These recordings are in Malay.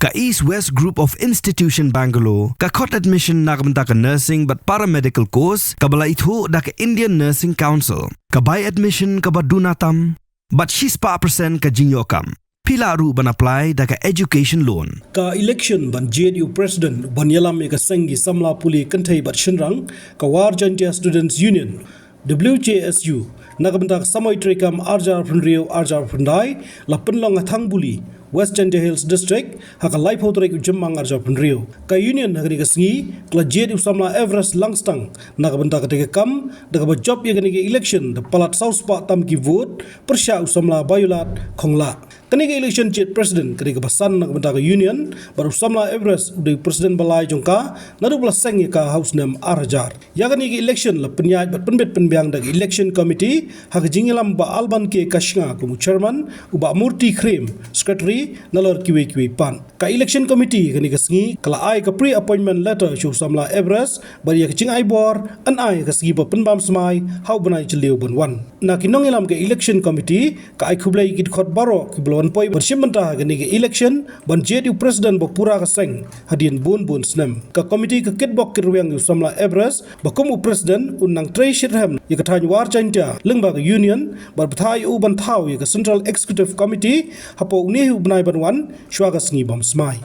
ka East West Group of Institution Bangalore, ka khot admission na kabanta ka nursing but paramedical course, ka bala itho da ka Indian Nursing Council, ka buy admission ka badunatam, but she's pa percent ka jinyokam. Pila ru ban apply da ka education loan. Ka election ban Jied president ban Īalam ka sangi Samla puli kantai bat shinrang ka war jantia students union WJSU nagabanta samai trekam arjar phunrio arjar phundai la penlong Thangbuli West Jantia Hills District haka life hotrek jemmang arjar phunrio ka union hagani ka sngi kla Jied Samla Everest Langstang nagabanta ka teke kam daga job yagani ka election the palat south pa tam ki vote persha Samla bayulat khongla kani ka election Jied president kani ka basan nagabanta ka union baru Samla Everest de president balai jongka nadu bla sangi ka house nam arjar yagani ka election la penyaj bat penbet penbiang daga election committee haka Īalam ba alban ke kashnga kumu chairman uba murti khrem secretary nalor kiwe pan ka election committee kani ka sngi kala ai ka pre appointment letter show Samla Everest bari ka ching ai bor an ai ka sgi ba penbam smai how banai chileu ban wan na kinong Īalam ka election committee ka ai khublai kit khot baro ki blon poi bersimanta kani ka election ban Jied president ba pura ka seng hadin bon snem ka committee ka kit bok Kyrwoh Samla Everest ba kumu president unang trei shirham ya ka thany war jantia Lyngba ka union bar bthai u ban thau ya ka central executive committee hapo ne hu banai ban wan shwaga sngi bam smai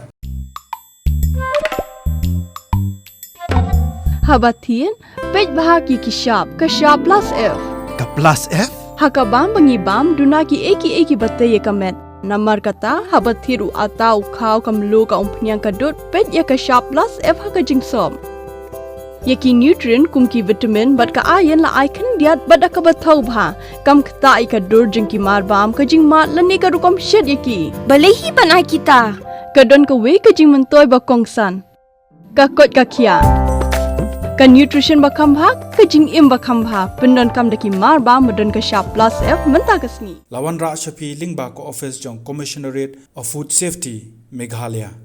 Habatin pej bahagi kishap kashap plus F Ka plus F? haka bam bangi bam dunaki eki bataye kamet namar kata habathiru atau khau kamlo ka umpnyang kadut pej ya kashap plus F haka jingsom Yaki nutrient kumki vitamin bat ka ayan la icon diat bada ka bathau bha kam khta ai ka dur jing ki mar bam ka jing mat la ne ka rukom shed yaki balehi banai kita ka don ka we ka jing mentoy ba kongsan ka kot ka khia ka nutrition ba kham bha ka jing im ba kham bha pendon kam daki mar bam don ka sharp plus F menta ka sni Lawan Ra Shafi Lyngba ko office jong commissionerate of food safety Meghalaya